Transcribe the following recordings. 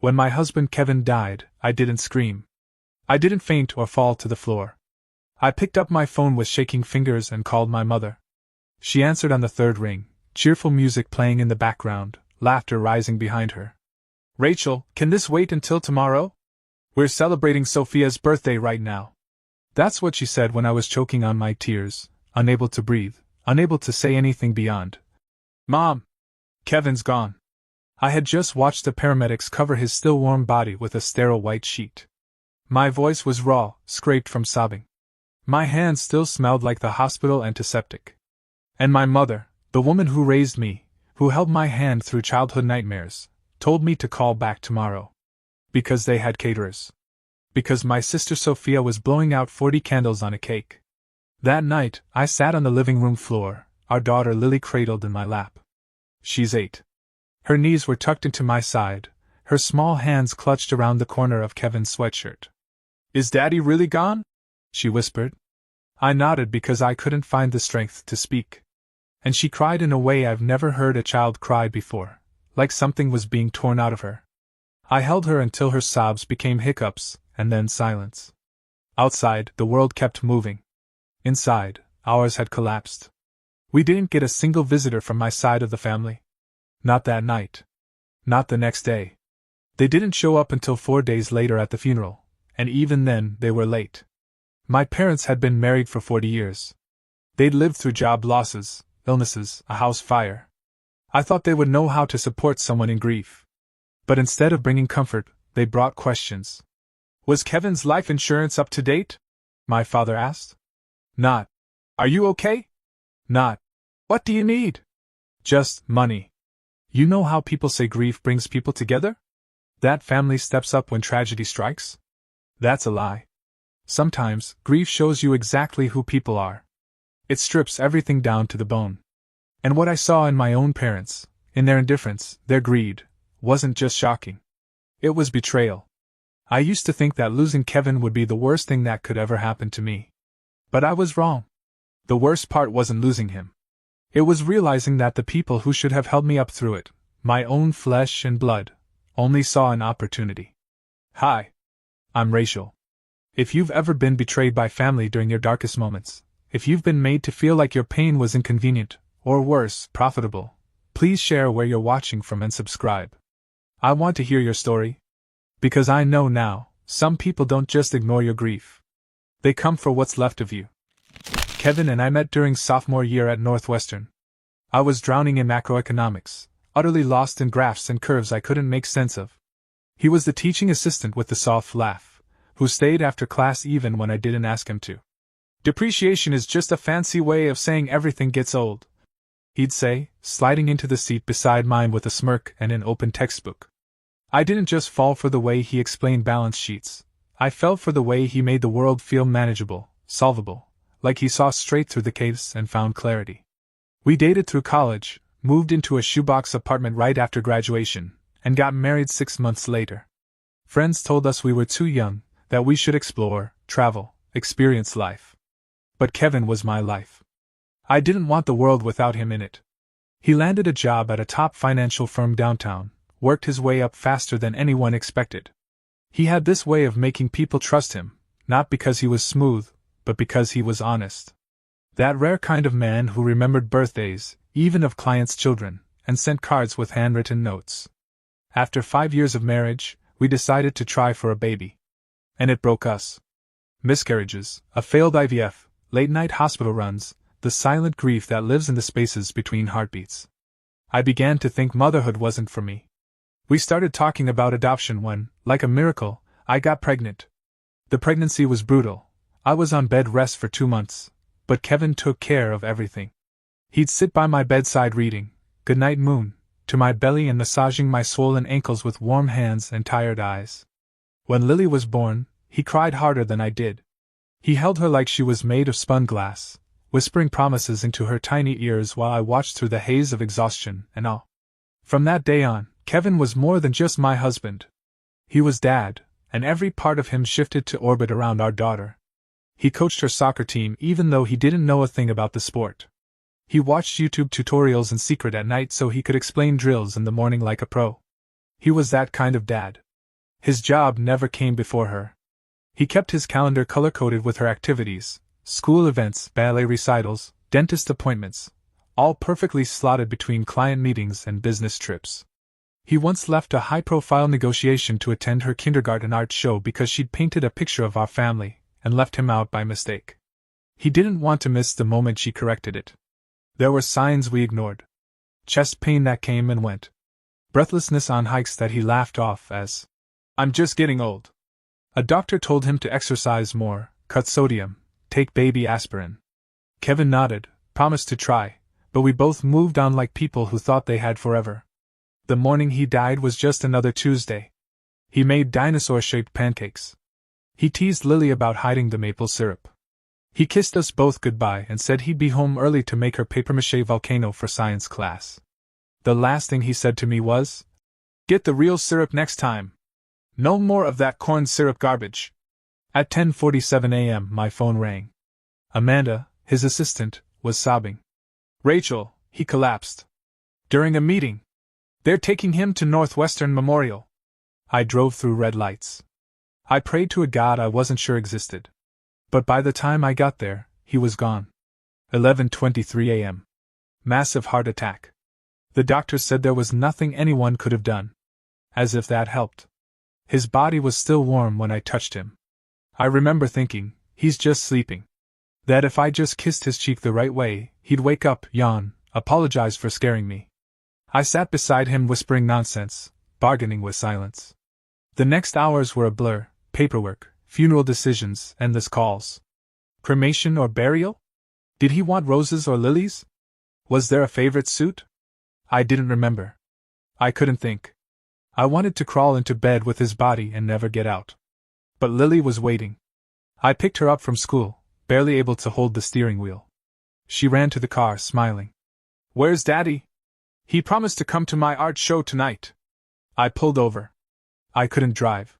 When my husband Kevin died, I didn't scream. I didn't faint or fall to the floor. I picked up my phone with shaking fingers and called my mother. She answered on the third ring, cheerful music playing in the background, laughter rising behind her. "Rachel, can this wait until tomorrow? We're celebrating Sophia's birthday right now." That's what she said when I was choking on my tears, unable to breathe, unable to say anything beyond, "Mom! Kevin's gone." I had just watched the paramedics cover his still warm body with a sterile white sheet. My voice was raw, scraped from sobbing. My hands still smelled like the hospital antiseptic. And my mother, the woman who raised me, who held my hand through childhood nightmares, told me to call back tomorrow. Because they had caterers. Because my sister Sophia was blowing out 40 candles on a cake. That night, I sat on the living room floor, our daughter Lily cradled in my lap. She's 8. Her knees were tucked into my side, her small hands clutched around the corner of Kevin's sweatshirt. "Is Daddy really gone?" she whispered. I nodded because I couldn't find the strength to speak. And she cried in a way I've never heard a child cry before, like something was being torn out of her. I held her until her sobs became hiccups, and then silence. Outside, the world kept moving. Inside, ours had collapsed. We didn't get a single visitor from my side of the family. Not that night. Not the next day. They didn't show up until 4 days later at the funeral, and even then they were late. My parents had been married for 40 years. They'd lived through job losses, illnesses, a house fire. I thought they would know how to support someone in grief. But instead of bringing comfort, they brought questions. "Was Kevin's life insurance up to date?" my father asked. "Not. Are you okay?" "Not. What do you need?" "Just money. You know how people say grief brings people together? That family steps up when tragedy strikes? That's a lie. Sometimes, grief shows you exactly who people are. It strips everything down to the bone. And what I saw in my own parents, in their indifference, their greed, wasn't just shocking. It was betrayal. I used to think that losing Kevin would be the worst thing that could ever happen to me. But I was wrong. The worst part wasn't losing him. It was realizing that the people who should have held me up through it, my own flesh and blood, only saw an opportunity. Hi. I'm Rachel. If you've ever been betrayed by family during your darkest moments, if you've been made to feel like your pain was inconvenient, or worse, profitable, please share where you're watching from and subscribe. I want to hear your story. Because I know now, some people don't just ignore your grief. They come for what's left of you. Kevin and I met during sophomore year at Northwestern. I was drowning in macroeconomics, utterly lost in graphs and curves I couldn't make sense of. He was the teaching assistant with the soft laugh, who stayed after class even when I didn't ask him to. "Depreciation is just a fancy way of saying everything gets old," he'd say, sliding into the seat beside mine with a smirk and an open textbook. I didn't just fall for the way he explained balance sheets. I fell for the way he made the world feel manageable, solvable, like he saw straight through the chaos and found clarity. We dated through college, moved into a shoebox apartment right after graduation, and got married 6 months later. Friends told us we were too young, that we should explore, travel, experience life. But Kevin was my life. I didn't want the world without him in it. He landed a job at a top financial firm downtown, worked his way up faster than anyone expected. He had this way of making people trust him, not because he was smooth, but because he was honest. That rare kind of man who remembered birthdays, even of clients' children, and sent cards with handwritten notes. After 5 years of marriage, we decided to try for a baby. And it broke us. Miscarriages, a failed IVF, late-night hospital runs, the silent grief that lives in the spaces between heartbeats. I began to think motherhood wasn't for me. We started talking about adoption when, like a miracle, I got pregnant. The pregnancy was brutal. I was on bed rest for 2 months, but Kevin took care of everything. He'd sit by my bedside reading "Goodnight Moon" to my belly and massaging my swollen ankles with warm hands and tired eyes. When Lily was born, he cried harder than I did. He held her like she was made of spun glass, whispering promises into her tiny ears while I watched through the haze of exhaustion and awe. From that day on, Kevin was more than just my husband. He was Dad, and every part of him shifted to orbit around our daughter. He coached her soccer team even though he didn't know a thing about the sport. He watched YouTube tutorials in secret at night so he could explain drills in the morning like a pro. He was that kind of dad. His job never came before her. He kept his calendar color-coded with her activities, school events, ballet recitals, dentist appointments, all perfectly slotted between client meetings and business trips. He once left a high-profile negotiation to attend her kindergarten art show because she'd painted a picture of our family, and left him out by mistake. He didn't want to miss the moment she corrected it. There were signs we ignored. Chest pain that came and went. Breathlessness on hikes that he laughed off as, "I'm just getting old." A doctor told him to exercise more, cut sodium, take baby aspirin. Kevin nodded, promised to try, but we both moved on like people who thought they had forever. The morning he died was just another Tuesday. He made dinosaur-shaped pancakes. He teased Lily about hiding the maple syrup. He kissed us both goodbye and said he'd be home early to make her papier-mâché volcano for science class. The last thing he said to me was, "Get the real syrup next time. No more of that corn syrup garbage." At 10:47 a.m. my phone rang. Amanda, his assistant, was sobbing. "Rachel," he collapsed. "During a meeting. They're taking him to Northwestern Memorial." I drove through red lights. I prayed to a God I wasn't sure existed. But by the time I got there, he was gone. 11:23 a.m. Massive heart attack. The doctors said there was nothing anyone could have done. As if that helped. His body was still warm when I touched him. I remember thinking, he's just sleeping. That if I just kissed his cheek the right way, he'd wake up, yawn, apologize for scaring me. I sat beside him whispering nonsense, bargaining with silence. The next hours were a blur: paperwork, funeral decisions, endless calls. Cremation or burial? Did he want roses or lilies? Was there a favorite suit? I didn't remember. I couldn't think. I wanted to crawl into bed with his body and never get out. But Lily was waiting. I picked her up from school, barely able to hold the steering wheel. She ran to the car, smiling. "Where's Daddy? He promised to come to my art show tonight." I pulled over. I couldn't drive.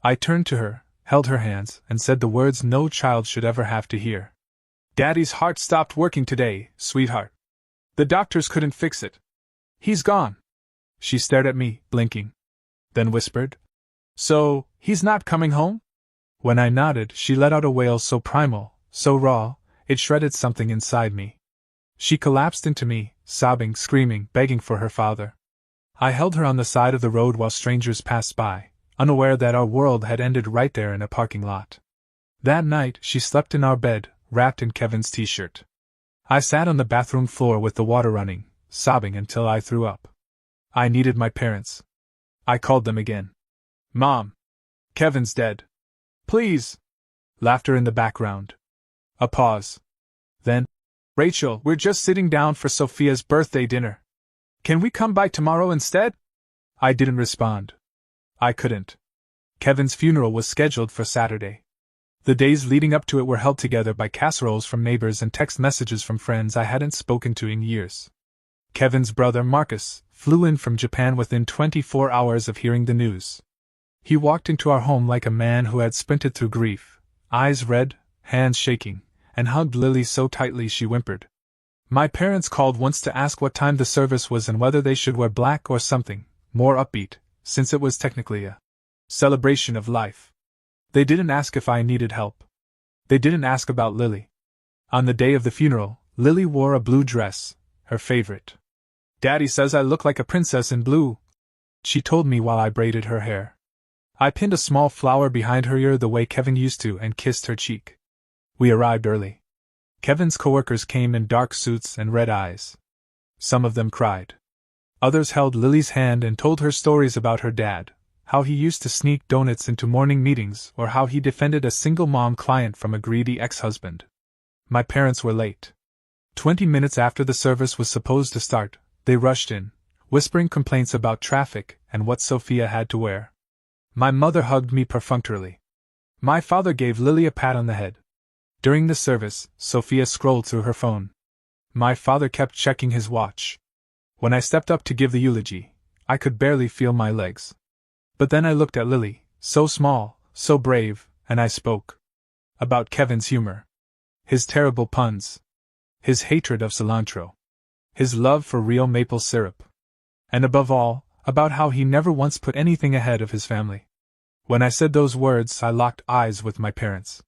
I turned to her, held her hands, and said the words no child should ever have to hear. "Daddy's heart stopped working today, sweetheart. The doctors couldn't fix it. He's gone." She stared at me, blinking. Then whispered, "So, he's not coming home?" When I nodded, she let out a wail so primal, so raw, it shredded something inside me. She collapsed into me, sobbing, screaming, begging for her father. I held her on the side of the road while strangers passed by, unaware that our world had ended right there in a parking lot. That night, she slept in our bed, wrapped in Kevin's t-shirt. I sat on the bathroom floor with the water running, sobbing until I threw up. I needed my parents. I called them again. "Mom! Kevin's dead. Please!" Laughter in the background. A pause. Then, "Rachel, we're just sitting down for Sophia's birthday dinner. Can we come by tomorrow instead?" I didn't respond. I couldn't. Kevin's funeral was scheduled for Saturday. The days leading up to it were held together by casseroles from neighbors and text messages from friends I hadn't spoken to in years. Kevin's brother, Marcus, flew in from Japan within 24 hours of hearing the news. He walked into our home like a man who had sprinted through grief, eyes red, hands shaking, and hugged Lily so tightly she whimpered. My parents called once to ask what time the service was and whether they should wear black or something more upbeat, since it was technically a celebration of life. They didn't ask if I needed help. They didn't ask about Lily. On the day of the funeral, Lily wore a blue dress, her favorite. "Daddy says I look like a princess in blue," she told me while I braided her hair. I pinned a small flower behind her ear the way Kevin used to and kissed her cheek. We arrived early. Kevin's coworkers came in dark suits and red eyes. Some of them cried. Others held Lily's hand and told her stories about her dad, how he used to sneak donuts into morning meetings or how he defended a single mom client from a greedy ex-husband. My parents were late. 20 minutes after the service was supposed to start, they rushed in, whispering complaints about traffic and what Sophia had to wear. My mother hugged me perfunctorily. My father gave Lily a pat on the head. During the service, Sophia scrolled through her phone. My father kept checking his watch. When I stepped up to give the eulogy, I could barely feel my legs. But then I looked at Lily, so small, so brave, and I spoke. About Kevin's humor. His terrible puns. His hatred of cilantro. His love for real maple syrup. And above all, about how he never once put anything ahead of his family. When I said those words, I locked eyes with my parents.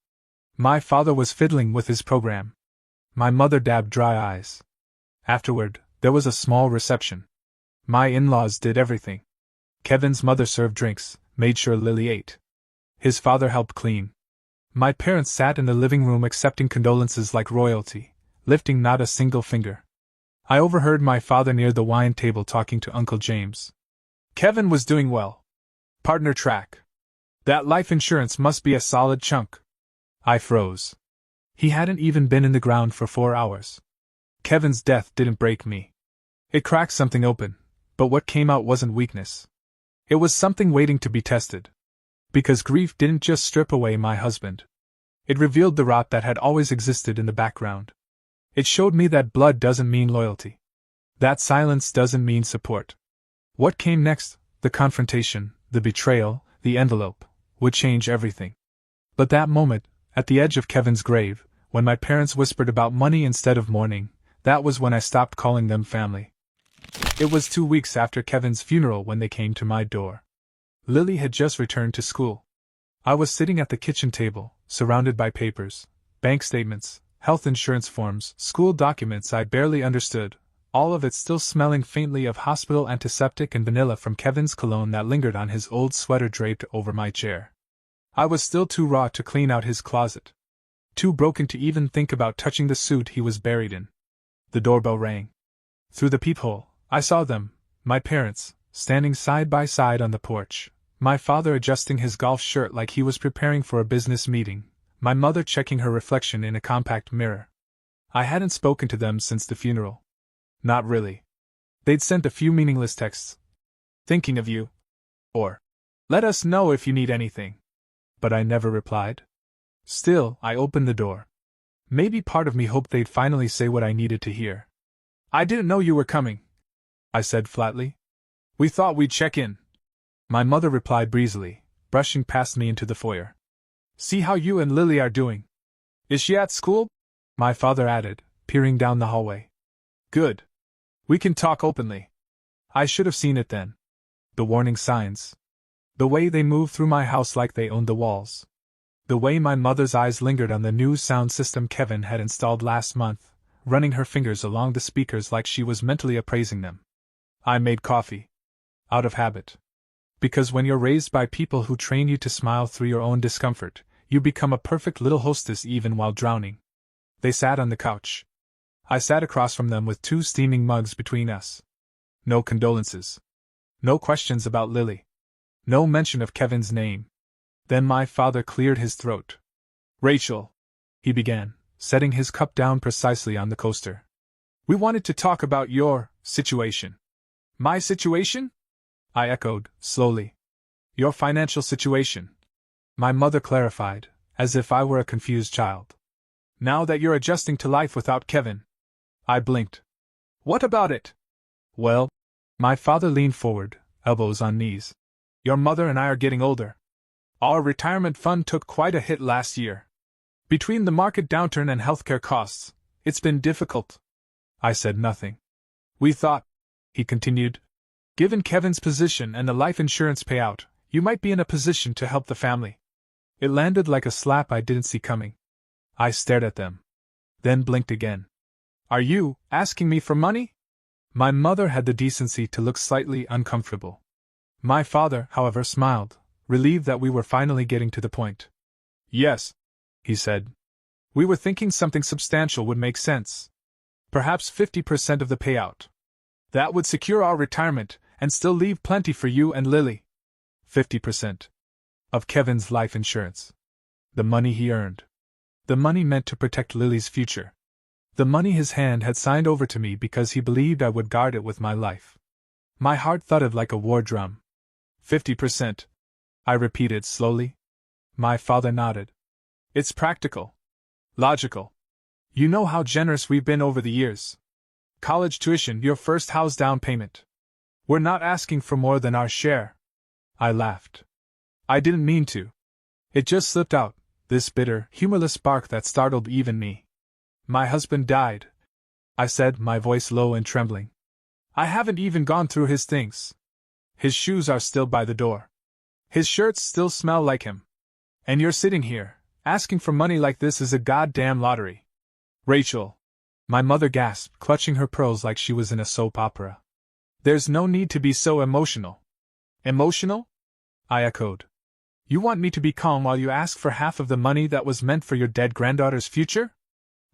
My father was fiddling with his program. My mother dabbed dry eyes. Afterward, there was a small reception. My in-laws did everything. Kevin's mother served drinks, made sure Lily ate. His father helped clean. My parents sat in the living room accepting condolences like royalty, lifting not a single finger. I overheard my father near the wine table talking to Uncle James. Kevin was doing well. Partner track. That life insurance must be a solid chunk. I froze. He hadn't even been in the ground for 4 hours. Kevin's death didn't break me. It cracked something open, but what came out wasn't weakness. It was something waiting to be tested. Because grief didn't just strip away my husband. It revealed the rot that had always existed in the background. It showed me that blood doesn't mean loyalty. That silence doesn't mean support. What came next, the confrontation, the betrayal, the envelope, would change everything. But that moment, at the edge of Kevin's grave, when my parents whispered about money instead of mourning, that was when I stopped calling them family. It was 2 weeks after Kevin's funeral when they came to my door. Lily had just returned to school. I was sitting at the kitchen table, surrounded by papers, bank statements, health insurance forms, school documents I barely understood, all of it still smelling faintly of hospital antiseptic and vanilla from Kevin's cologne that lingered on his old sweater draped over my chair. I was still too raw to clean out his closet. Too broken to even think about touching the suit he was buried in. The doorbell rang. Through the peephole, I saw them, my parents, standing side by side on the porch. My father adjusting his golf shirt like he was preparing for a business meeting, my mother checking her reflection in a compact mirror. I hadn't spoken to them since the funeral. Not really. They'd sent a few meaningless texts. Thinking of you. Or, let us know if you need anything. But I never replied. Still, I opened the door. Maybe part of me hoped they'd finally say what I needed to hear. I didn't know you were coming, I said flatly. We thought we'd check in. My mother replied breezily, brushing past me into the foyer. See how you and Lily are doing. Is she at school? My father added, peering down the hallway. Good. We can talk openly. I should have seen it then. The warning signs. The way they moved through my house like they owned the walls. The way my mother's eyes lingered on the new sound system Kevin had installed last month, running her fingers along the speakers like she was mentally appraising them. I made coffee. Out of habit. Because when you're raised by people who train you to smile through your own discomfort, you become a perfect little hostess even while drowning. They sat on the couch. I sat across from them with 2 steaming mugs between us. No condolences. No questions about Lily. No mention of Kevin's name. Then my father cleared his throat. Rachel, he began, setting his cup down precisely on the coaster. We wanted to talk about your situation. My situation? I echoed, slowly. Your financial situation. My mother clarified, as if I were a confused child. Now that you're adjusting to life without Kevin. I blinked. What about it? Well, my father leaned forward, elbows on knees. Your mother and I are getting older. Our retirement fund took quite a hit last year. Between the market downturn and healthcare costs, it's been difficult. I said nothing. We thought, he continued, given Kevin's position and the life insurance payout, you might be in a position to help the family. It landed like a slap I didn't see coming. I stared at them. Then blinked again. Are you asking me for money? My mother had the decency to look slightly uncomfortable. My father, however, smiled, relieved that we were finally getting to the point. Yes, he said. We were thinking something substantial would make sense. Perhaps 50% of the payout. That would secure our retirement and still leave plenty for you and Lily. 50% of Kevin's life insurance. The money he earned. The money meant to protect Lily's future. The money his hand had signed over to me because he believed I would guard it with my life. My heart thudded like a war drum. 50%. I repeated slowly. My father nodded. It's practical. Logical. You know how generous we've been over the years. College tuition, your first house down payment. We're not asking for more than our share. I laughed. I didn't mean to. It just slipped out, this bitter, humorless spark that startled even me. My husband died, I said, my voice low and trembling. I haven't even gone through his things. His shoes are still by the door. His shirts still smell like him. And you're sitting here, asking for money like this is a goddamn lottery. Rachel. My mother gasped, clutching her pearls like she was in a soap opera. There's no need to be so emotional. Emotional? I echoed. You want me to be calm while you ask for half of the money that was meant for your dead granddaughter's future?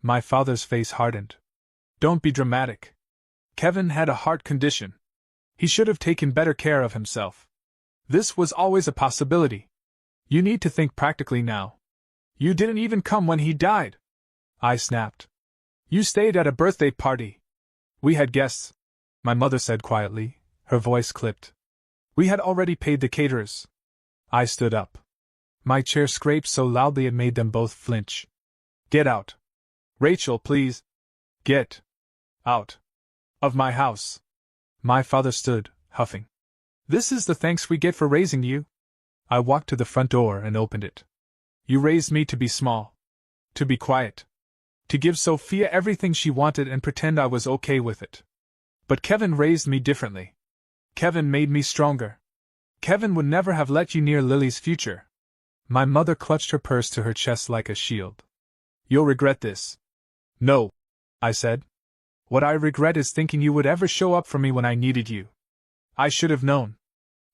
My father's face hardened. Don't be dramatic. Kevin had a heart condition. He should have taken better care of himself. This was always a possibility. You need to think practically now. You didn't even come when he died. I snapped. You stayed at a birthday party. We had guests, my mother said quietly, her voice clipped. We had already paid the caterers. I stood up. My chair scraped so loudly it made them both flinch. Get out. Rachel, please. Get out of my house. My father stood, huffing. This is the thanks we get for raising you. I walked to the front door and opened it. You raised me to be small. To be quiet. To give Sophia everything she wanted and pretend I was okay with it. But Kevin raised me differently. Kevin made me stronger. Kevin would never have let you near Lily's future. My mother clutched her purse to her chest like a shield. You'll regret this. No, I said. What I regret is thinking you would ever show up for me when I needed you. I should have known.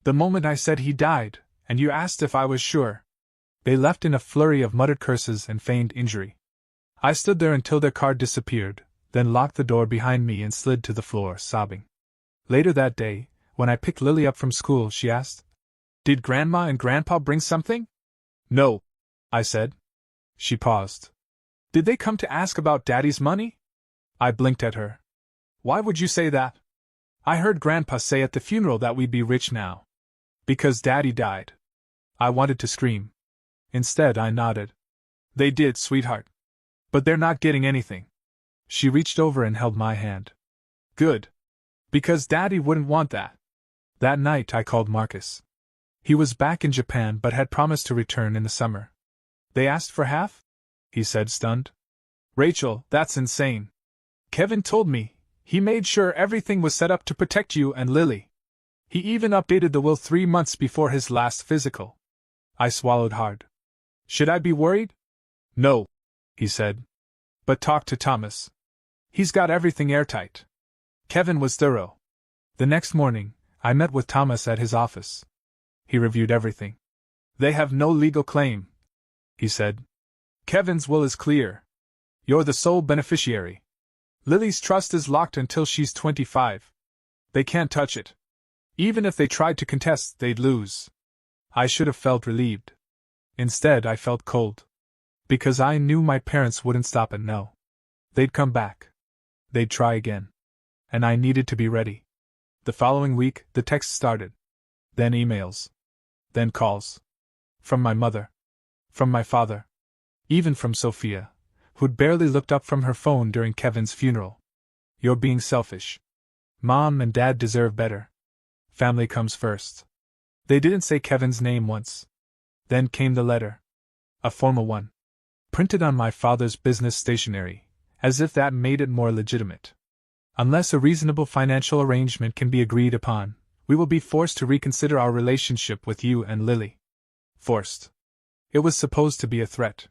The moment I said he died, and you asked if I was sure. They left in a flurry of muttered curses and feigned injury. I stood there until their car disappeared, then locked the door behind me and slid to the floor, sobbing. Later that day, when I picked Lily up from school, she asked, Did Grandma and Grandpa bring something? No, I said. She paused. Did they come to ask about Daddy's money? I blinked at her. Why would you say that? I heard Grandpa say at the funeral that we'd be rich now. Because Daddy died. I wanted to scream. Instead, I nodded. They did, sweetheart. But they're not getting anything. She reached over and held my hand. Good. Because Daddy wouldn't want that. That night I called Marcus. He was back in Japan but had promised to return in the summer. They asked for half? He said, stunned. Rachel, that's insane. Kevin told me. He made sure everything was set up to protect you and Lily. He even updated the will 3 months before his last physical. I swallowed hard. Should I be worried? No, he said. But talk to Thomas. He's got everything airtight. Kevin was thorough. The next morning, I met with Thomas at his office. He reviewed everything. They have no legal claim, he said. Kevin's will is clear. You're the sole beneficiary. Lily's trust is locked until she's 25. They can't touch it. Even if they tried to contest, they'd lose. I should have felt relieved. Instead, I felt cold. Because I knew my parents wouldn't stop at no. They'd come back. They'd try again. And I needed to be ready. The following week, the texts started. Then emails. Then calls. From my mother. From my father. Even from Sophia, who'd barely looked up from her phone during Kevin's funeral. You're being selfish. Mom and Dad deserve better. Family comes first. They didn't say Kevin's name once. Then came the letter. A formal one. Printed on my father's business stationery, as if that made it more legitimate. Unless a reasonable financial arrangement can be agreed upon, we will be forced to reconsider our relationship with you and Lily. Forced. It was supposed to be a threat.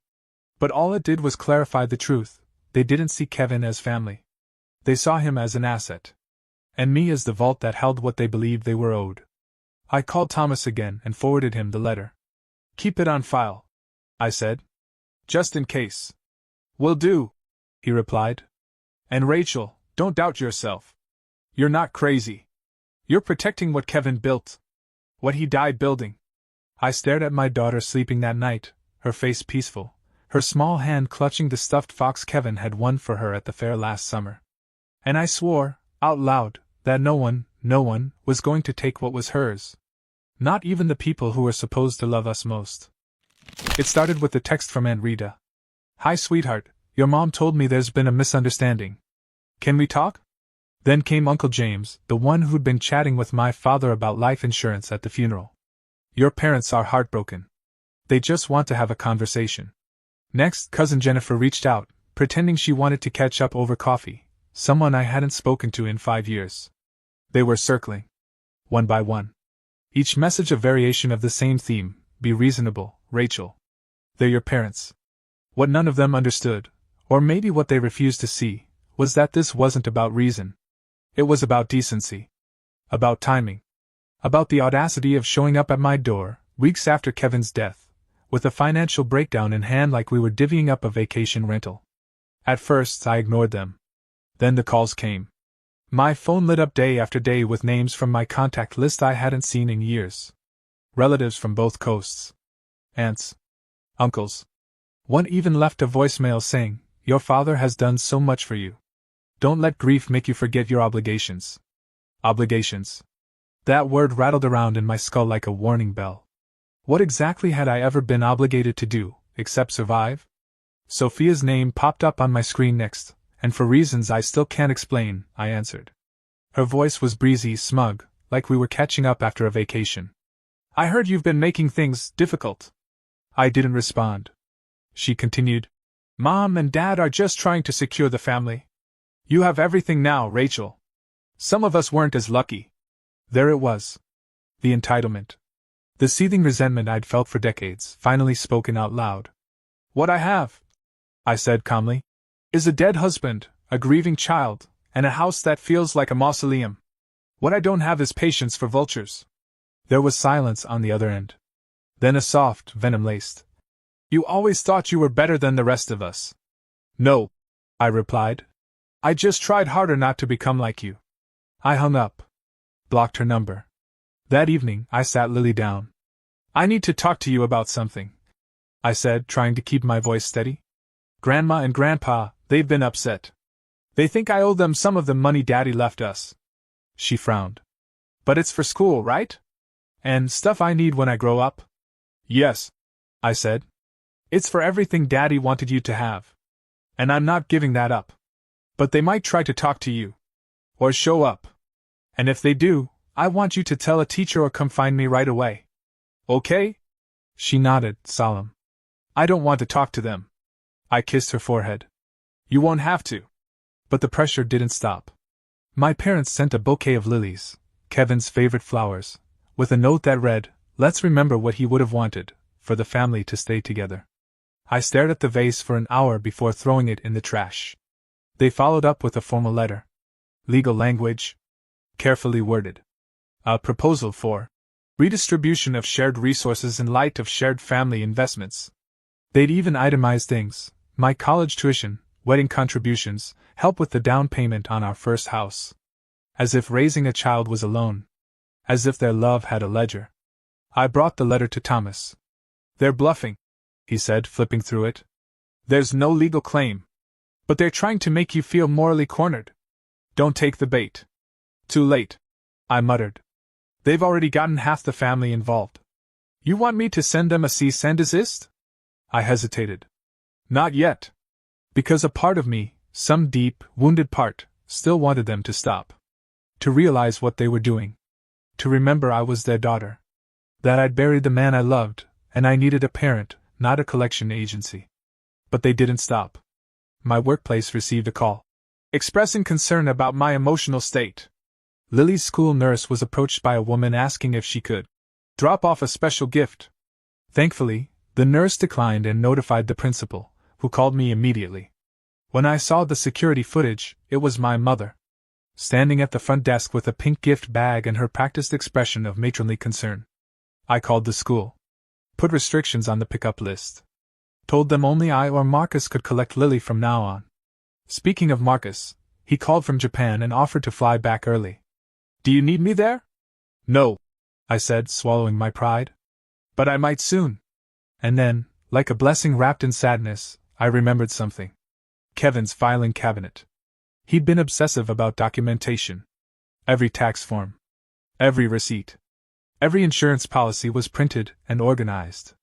But all it did was clarify the truth. They didn't see Kevin as family. They saw him as an asset. And me as the vault that held what they believed they were owed. I called Thomas again and forwarded him the letter. Keep it on file, I said. Just in case. Will do, he replied. And Rachel, don't doubt yourself. You're not crazy. You're protecting what Kevin built. What he died building. I stared at my daughter sleeping that night, her face peaceful, her small hand clutching the stuffed fox Kevin had won for her at the fair last summer. And I swore, out loud, that no one was going to take what was hers. Not even the people who were supposed to love us most. It started with a text from Aunt Rita. Hi sweetheart, your mom told me there's been a misunderstanding. Can we talk? Then came Uncle James, the one who'd been chatting with my father about life insurance at the funeral. Your parents are heartbroken. They just want to have a conversation. Next, Cousin Jennifer reached out, pretending she wanted to catch up over coffee, someone I hadn't spoken to in 5 years. They were circling. One by one. Each message a variation of the same theme: be reasonable, Rachel. They're your parents. What none of them understood, or maybe what they refused to see, was that this wasn't about reason. It was about decency. About timing. About the audacity of showing up at my door, weeks after Kevin's death, with a financial breakdown in hand like we were divvying up a vacation rental. At first, I ignored them. Then the calls came. My phone lit up day after day with names from my contact list I hadn't seen in years. Relatives from both coasts. Aunts. Uncles. One even left a voicemail saying, "Your father has done so much for you. Don't let grief make you forget your obligations." Obligations. That word rattled around in my skull like a warning bell. What exactly had I ever been obligated to do, except survive? Sophia's name popped up on my screen next, and for reasons I still can't explain, I answered. Her voice was breezy, smug, like we were catching up after a vacation. "I heard you've been making things difficult." I didn't respond. She continued, "Mom and Dad are just trying to secure the family. You have everything now, Rachel. Some of us weren't as lucky." There it was. The entitlement. The seething resentment I'd felt for decades, finally spoken out loud. "What I have," I said calmly, "is a dead husband, a grieving child, and a house that feels like a mausoleum. What I don't have is patience for vultures." There was silence on the other end. Then a soft, venom-laced, "You always thought you were better than the rest of us." "No," I replied. "I just tried harder not to become like you." I hung up. Blocked her number. That evening, I sat Lily down. "I need to talk to you about something," I said, trying to keep my voice steady. "Grandma and Grandpa, they've been upset. They think I owe them some of the money Daddy left us." She frowned. "But it's for school, right? And stuff I need when I grow up?" "Yes," I said. "It's for everything Daddy wanted you to have. And I'm not giving that up. But they might try to talk to you. Or show up. And if they do, I want you to tell a teacher or come find me right away. Okay?" She nodded, solemn. "I don't want to talk to them." I kissed her forehead. "You won't have to." But the pressure didn't stop. My parents sent a bouquet of lilies, Kevin's favorite flowers, with a note that read, "Let's remember what he would have wanted, for the family to stay together." I stared at the vase for an hour before throwing it in the trash. They followed up with a formal letter. Legal language. Carefully worded. A proposal for redistribution of shared resources in light of shared family investments. They'd even itemized things: my college tuition, wedding contributions, help with the down payment on our first house. As if raising a child was a loan. As if their love had a ledger. I brought the letter to Thomas. "They're bluffing," he said, flipping through it. "There's no legal claim. But they're trying to make you feel morally cornered. Don't take the bait." "Too late," I muttered. "They've already gotten half the family involved. You want me to send them a cease and desist?" I hesitated. "Not yet." Because a part of me, some deep, wounded part, still wanted them to stop. To realize what they were doing. To remember I was their daughter. That I'd buried the man I loved, and I needed a parent, not a collection agency. But they didn't stop. My workplace received a call, expressing concern about my emotional state. Lily's school nurse was approached by a woman asking if she could drop off a special gift. Thankfully, the nurse declined and notified the principal, who called me immediately. When I saw the security footage, it was my mother, standing at the front desk with a pink gift bag and her practiced expression of matronly concern. I called the school. Put restrictions on the pickup list. Told them only I or Marcus could collect Lily from now on. Speaking of Marcus, he called from Japan and offered to fly back early. "Do you need me there?" "No," I said, swallowing my pride. "But I might soon." And then, like a blessing wrapped in sadness, I remembered something. Kevin's filing cabinet. He'd been obsessive about documentation. Every tax form. Every receipt. Every insurance policy was printed and organized.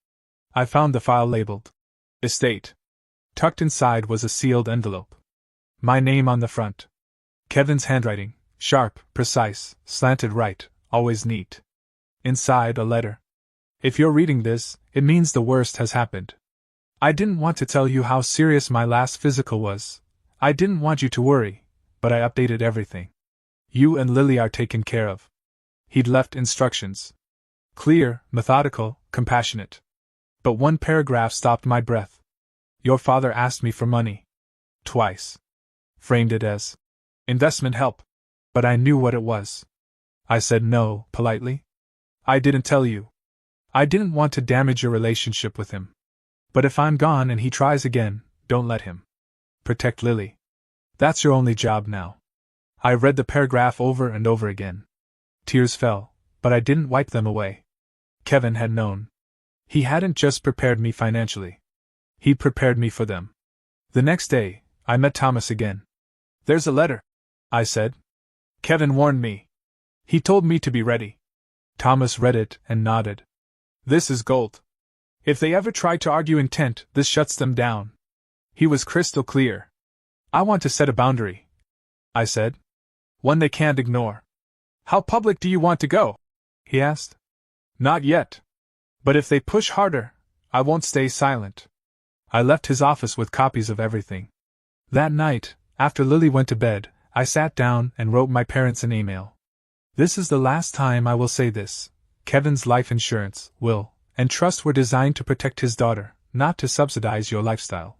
I found the file labeled Estate. Tucked inside was a sealed envelope. My name on the front. Kevin's handwriting, sharp, precise, slanted right, always neat. Inside, a letter. "If you're reading this, it means the worst has happened. I didn't want to tell you how serious my last physical was. I didn't want you to worry, but I updated everything. You and Lily are taken care of." He'd left instructions. Clear, methodical, compassionate. But one paragraph stopped my breath. Your father asked me for money. Twice. Framed it as investment help. But I knew what it was. I said no, politely. I didn't tell you. I didn't want to damage your relationship with him. But if I'm gone and he tries again, don't let him. Protect Lily. That's your only job now. I read the paragraph over and over again. Tears fell, but I didn't wipe them away. Kevin had known. He hadn't just prepared me financially. He'd prepared me for them. The next day, I met Thomas again. There's a letter, I said. Kevin warned me. He told me to be ready. Thomas read it and nodded. This is gold. If they ever try to argue intent, this shuts them down. He was crystal clear. I want to set a boundary, I said. One they can't ignore. How public do you want to go? He asked. Not yet. But if they push harder, I won't stay silent. I left his office with copies of everything. That night, after Lily went to bed, I sat down and wrote my parents an email. This is the last time I will say this. Kevin's life insurance, will, and trust were designed to protect his daughter, not to subsidize your lifestyle.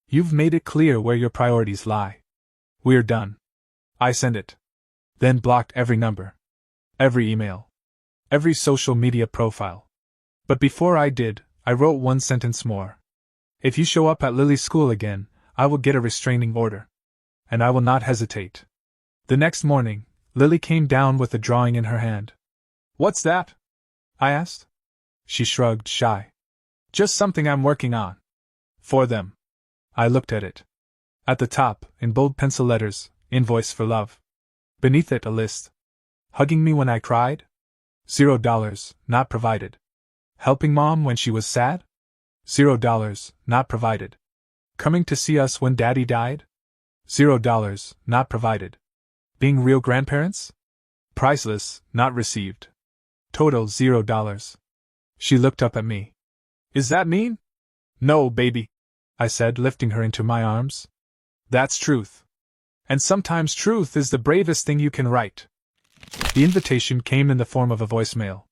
You've made it clear where your priorities lie. We're done. I sent it. Then blocked every number. Every email. Every social media profile. But before I did, I wrote one sentence more. If you show up at Lily's school again, I will get a restraining order. And I will not hesitate. The next morning, Lily came down with a drawing in her hand. What's that? I asked. She shrugged, shy. Just something I'm working on. For them. I looked at it. At the top, in bold pencil letters, invoice for love. Beneath it, a list. Hugging me when I cried? $0, not provided. Helping Mom when she was sad? $0, not provided. Coming to see us when Daddy died? $0, not provided. Being real grandparents? Priceless, not received. Total $0. She looked up at me. Is that mean? No, baby, I said, lifting her into my arms. That's truth. And sometimes truth is the bravest thing you can write. The invitation came in the form of a voicemail.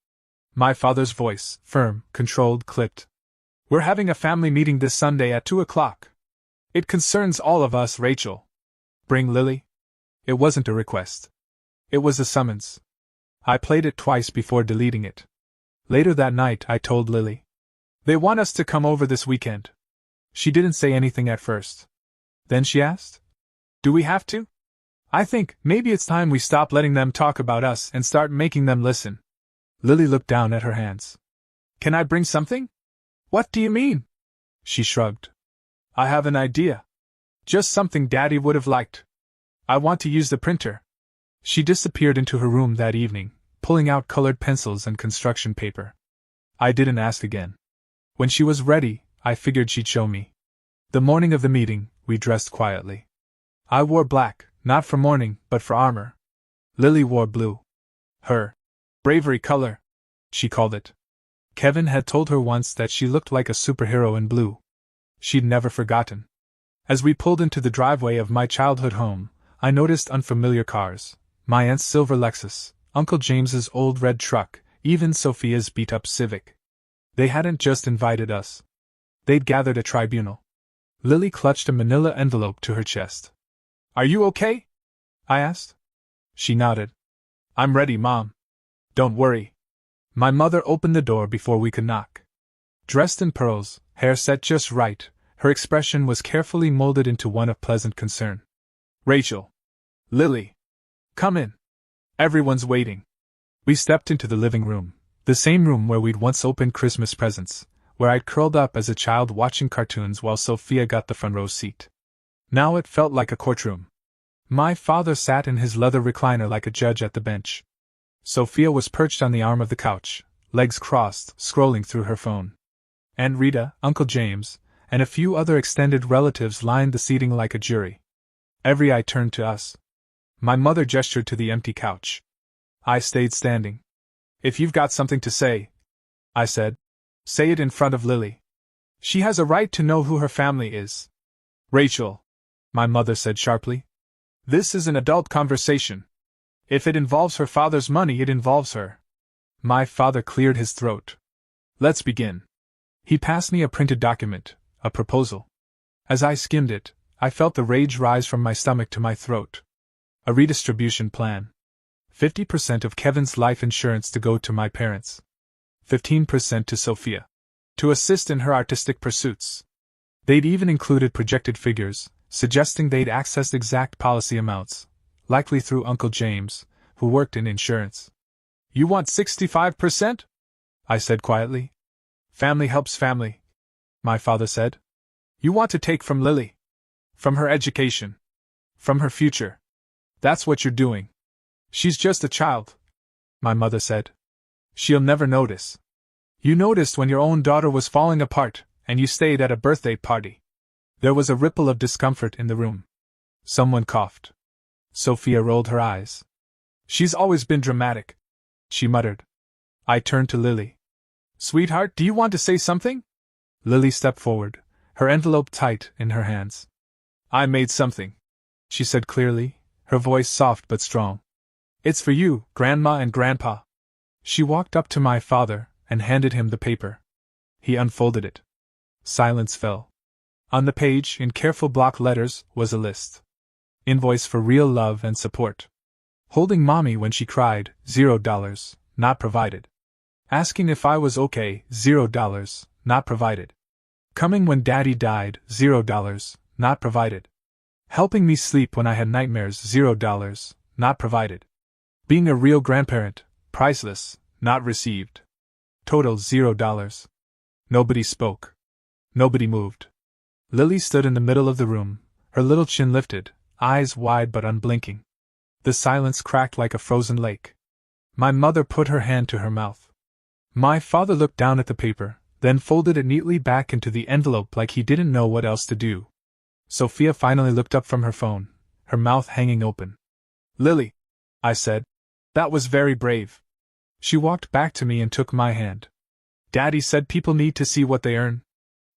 My father's voice, firm, controlled, clipped. We're having a family meeting this Sunday at 2 o'clock. It concerns all of us, Rachel. Bring Lily? It wasn't a request. It was a summons. I played it twice before deleting it. Later that night, I told Lily. They want us to come over this weekend. She didn't say anything at first. Then she asked, do we have to? I think maybe it's time we stop letting them talk about us and start making them listen. Lily looked down at her hands. Can I bring something? What do you mean? She shrugged. I have an idea. Just something Daddy would have liked. I want to use the printer. She disappeared into her room that evening, pulling out colored pencils and construction paper. I didn't ask again. When she was ready, I figured she'd show me. The morning of the meeting, we dressed quietly. I wore black, not for mourning, but for armor. Lily wore blue. Her bravery color, she called it. Kevin had told her once that she looked like a superhero in blue. She'd never forgotten. As we pulled into the driveway of my childhood home, I noticed unfamiliar cars. My aunt's silver Lexus, Uncle James's old red truck, even Sophia's beat-up Civic. They hadn't just invited us. They'd gathered a tribunal. Lily clutched a manila envelope to her chest. Are you okay? I asked. She nodded. I'm ready, Mom. Don't worry. My mother opened the door before we could knock. Dressed in pearls, hair set just right, her expression was carefully molded into one of pleasant concern. Rachel. Lily. Come in. Everyone's waiting. We stepped into the living room, the same room where we'd once opened Christmas presents, where I'd curled up as a child watching cartoons while Sophia got the front row seat. Now it felt like a courtroom. My father sat in his leather recliner like a judge at the bench. Sophia was perched on the arm of the couch, legs crossed, scrolling through her phone. Aunt Rita, Uncle James, and a few other extended relatives lined the seating like a jury. Every eye turned to us. My mother gestured to the empty couch. I stayed standing. If you've got something to say, I said, say it in front of Lily. She has a right to know who her family is. Rachel, my mother said sharply. This is an adult conversation. If it involves her father's money, it involves her. My father cleared his throat. Let's begin. He passed me a printed document, a proposal. As I skimmed it, I felt the rage rise from my stomach to my throat. A redistribution plan. 50% of Kevin's life insurance to go to my parents. 15% to Sophia. To assist in her artistic pursuits. They'd even included projected figures, suggesting they'd accessed exact policy amounts, likely through Uncle James, who worked in insurance. You want 65%? I said quietly. Family helps family, my father said. You want to take from Lily. From her education. From her future. That's what you're doing. She's just a child, my mother said. She'll never notice. You noticed when your own daughter was falling apart, and you stayed at a birthday party. There was a ripple of discomfort in the room. Someone coughed. Sophia rolled her eyes. She's always been dramatic, she muttered. I turned to Lily. Sweetheart, do you want to say something? Lily stepped forward, her envelope tight in her hands. I made something, she said clearly, her voice soft but strong. It's for you, Grandma and Grandpa. She walked up to my father and handed him the paper. He unfolded it. Silence fell. On the page, in careful block letters, was a list. Invoice for real love and support. Holding Mommy when she cried, $0, not provided. Asking if I was okay, $0, not provided. Coming when Daddy died, $0, not provided. Helping me sleep when I had nightmares, $0, not provided. Being a real grandparent, priceless, not received. Total $0. Nobody spoke. Nobody moved. Lily stood in the middle of the room, her little chin lifted, eyes wide but unblinking. The silence cracked like a frozen lake. My mother put her hand to her mouth. My father looked down at the paper, then folded it neatly back into the envelope like he didn't know what else to do. Sophia finally looked up from her phone, her mouth hanging open. Lily, I said. That was very brave. She walked back to me and took my hand. Daddy said people need to see what they earn.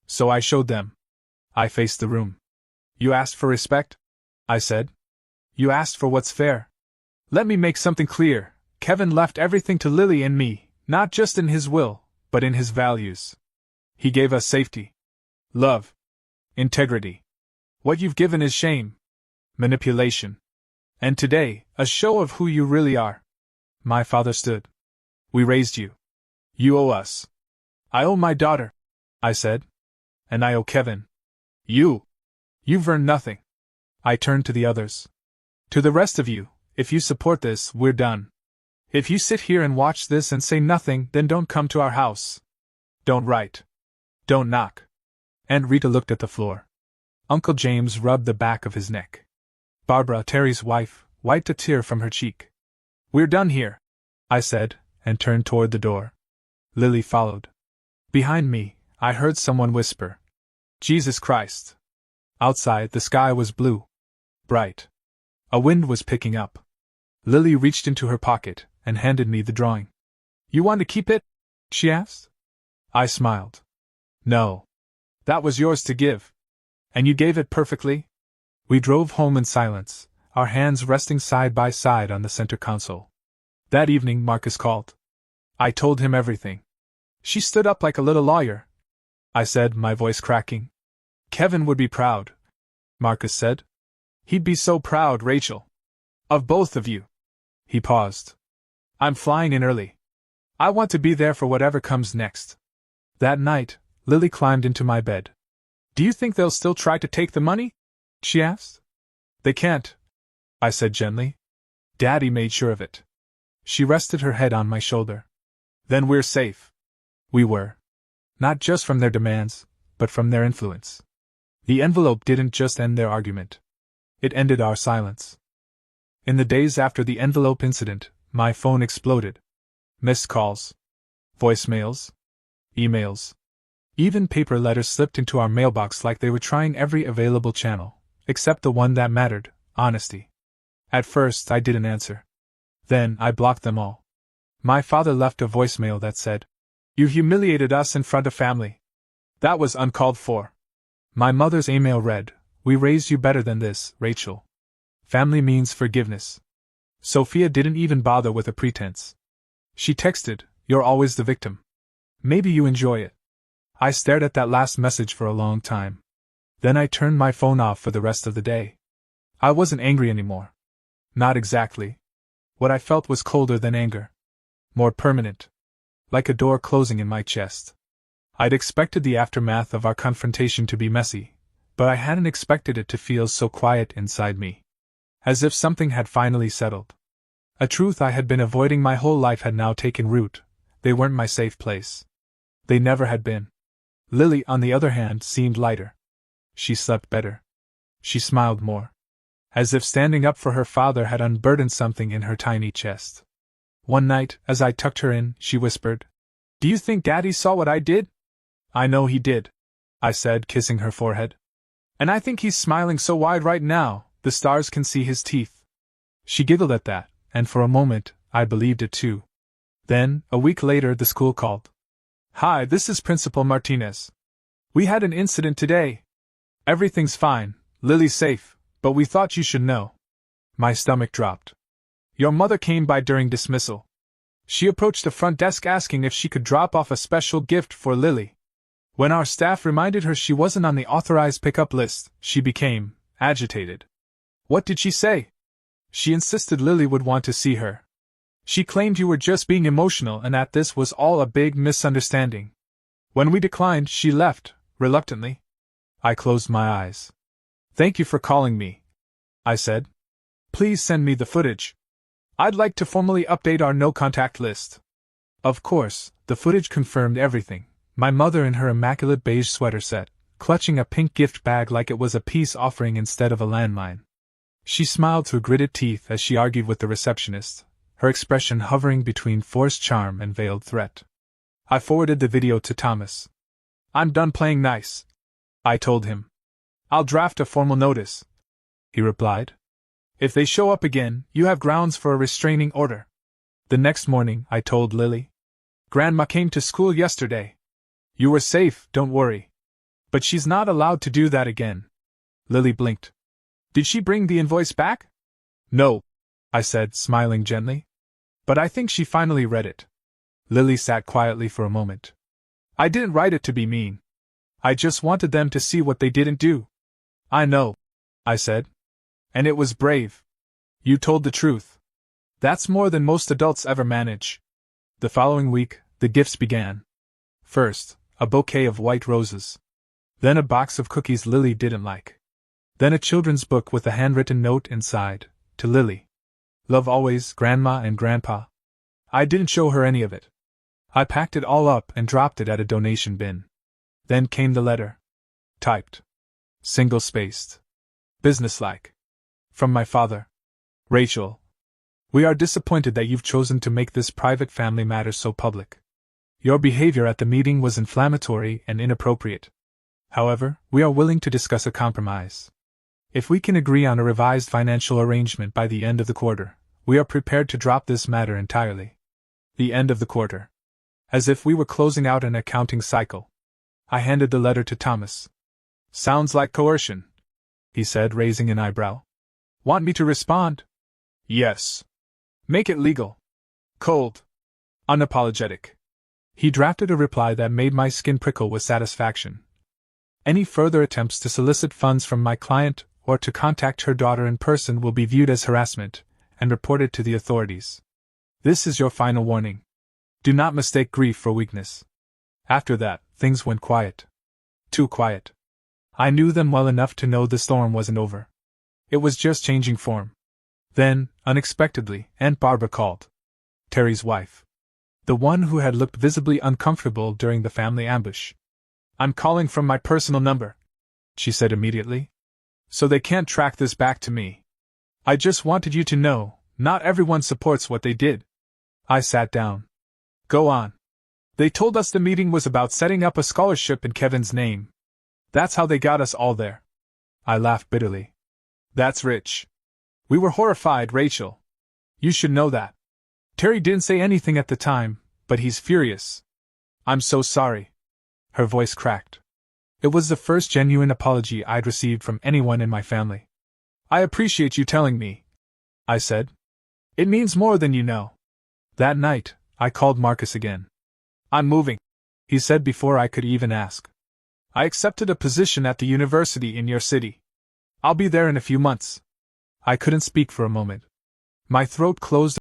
So I showed them. I faced the room. You asked for respect? I said. You asked for what's fair. Let me make something clear. Kevin left everything to Lily and me, not just in his will, but in his values. He gave us safety. Love. Integrity. What you've given is shame. Manipulation. And today, a show of who you really are. My father stood. We raised you. You owe us. I owe my daughter, I said. And I owe Kevin. You've earned nothing. I turned to the others. To the rest of you, if you support this, we're done. If you sit here and watch this and say nothing, then don't come to our house. Don't write. Don't knock. Aunt Rita looked at the floor. Uncle James rubbed the back of his neck. Barbara, Terry's wife, wiped a tear from her cheek. We're done here, I said, and turned toward the door. Lily followed. Behind me, I heard someone whisper, Jesus Christ. Outside, the sky was blue. Bright. A wind was picking up. Lily reached into her pocket and handed me the drawing. You want to keep it? She asked. I smiled. No. That was yours to give. And you gave it perfectly? We drove home in silence, our hands resting side by side on the center console. That evening, Marcus called. I told him everything. She stood up like a little lawyer, I said, my voice cracking. Kevin would be proud, Marcus said. He'd be so proud, Rachel. Of both of you. He paused. I'm flying in early. I want to be there for whatever comes next. That night, Lily climbed into my bed. Do you think they'll still try to take the money? She asked. They can't, I said gently. Daddy made sure of it. She rested her head on my shoulder. Then we're safe. We were. Not just from their demands, but from their influence. The envelope didn't just end their argument. It ended our silence. In the days after the envelope incident, my phone exploded. Missed calls. Voicemails. Emails. Even paper letters slipped into our mailbox like they were trying every available channel, except the one that mattered, honesty. At first, I didn't answer. Then, I blocked them all. My father left a voicemail that said, You humiliated us in front of family. That was uncalled for. My mother's email read, We raised you better than this, Rachel. Family means forgiveness. Sophia didn't even bother with a pretense. She texted, You're always the victim. Maybe you enjoy it. I stared at that last message for a long time. Then I turned my phone off for the rest of the day. I wasn't angry anymore. Not exactly. What I felt was colder than anger. More permanent. Like a door closing in my chest. I'd expected the aftermath of our confrontation to be messy, but I hadn't expected it to feel so quiet inside me. As if something had finally settled. A truth I had been avoiding my whole life had now taken root. They weren't my safe place. They never had been. Lily, on the other hand, seemed lighter. She slept better. She smiled more. As if standing up for her father had unburdened something in her tiny chest. One night, as I tucked her in, she whispered, "Do you think Daddy saw what I did?" "I know he did," I said, kissing her forehead. "And I think he's smiling so wide right now, the stars can see his teeth." She giggled at that, and for a moment, I believed it too. Then, a week later, the school called. "Hi, this is Principal Martinez. We had an incident today. Everything's fine, Lily's safe, but we thought you should know." My stomach dropped. "Your mother came by during dismissal. She approached the front desk asking if she could drop off a special gift for Lily. When our staff reminded her she wasn't on the authorized pickup list, she became agitated." "What did she say?" "She insisted Lily would want to see her. She claimed you were just being emotional and that this was all a big misunderstanding. When we declined, she left, reluctantly." I closed my eyes. "Thank you for calling me," I said. "Please send me the footage. I'd like to formally update our no-contact list." Of course, the footage confirmed everything. My mother in her immaculate beige sweater set, clutching a pink gift bag like it was a peace offering instead of a landmine. She smiled through gritted teeth as she argued with the receptionist, her expression hovering between forced charm and veiled threat. I forwarded the video to Thomas. "I'm done playing nice," I told him. "I'll draft a formal notice," he replied. "If they show up again, you have grounds for a restraining order." The next morning, I told Lily. "Grandma came to school yesterday. You were safe, don't worry. But she's not allowed to do that again." Lily blinked. "Did she bring the invoice back?" "No," I said, smiling gently. "But I think she finally read it." Lily sat quietly for a moment. "I didn't write it to be mean. I just wanted them to see what they didn't do." "I know," I said. "And it was brave. You told the truth. That's more than most adults ever manage." The following week, the gifts began. First, a bouquet of white roses. Then a box of cookies Lily didn't like. Then a children's book with a handwritten note inside, to Lily. "Love always, Grandma and Grandpa." I didn't show her any of it. I packed it all up and dropped it at a donation bin. Then came the letter. Typed. Single-spaced. Businesslike. From my father. "Rachel. We are disappointed that you've chosen to make this private family matter so public. Your behavior at the meeting was inflammatory and inappropriate. However, we are willing to discuss a compromise. If we can agree on a revised financial arrangement by the end of the quarter, we are prepared to drop this matter entirely." The end of the quarter. As if we were closing out an accounting cycle. I handed the letter to Thomas. "Sounds like coercion," he said, raising an eyebrow. "Want me to respond?" "Yes. Make it legal. Cold. Unapologetic." He drafted a reply that made my skin prickle with satisfaction. "Any further attempts to solicit funds from my client or to contact her daughter in person will be viewed as harassment and reported to the authorities. This is your final warning. Do not mistake grief for weakness." After that, things went quiet. Too quiet. I knew them well enough to know the storm wasn't over. It was just changing form. Then, unexpectedly, Aunt Barbara called. Terry's wife. The one who had looked visibly uncomfortable during the family ambush. "I'm calling from my personal number," she said immediately. "So they can't track this back to me. I just wanted you to know, not everyone supports what they did." I sat down. "Go on." "They told us the meeting was about setting up a scholarship in Kevin's name. That's how they got us all there." I laughed bitterly. "That's rich. We were horrified, Rachel. You should know that. Terry didn't say anything at the time, but he's furious. I'm so sorry." Her voice cracked. It was the first genuine apology I'd received from anyone in my family. "I appreciate you telling me," I said. "It means more than you know." That night, I called Marcus again. I'm moving, he said before I could even ask. I accepted a position at the university in your city. I'll be there in a few months. I couldn't speak for a moment. My throat closed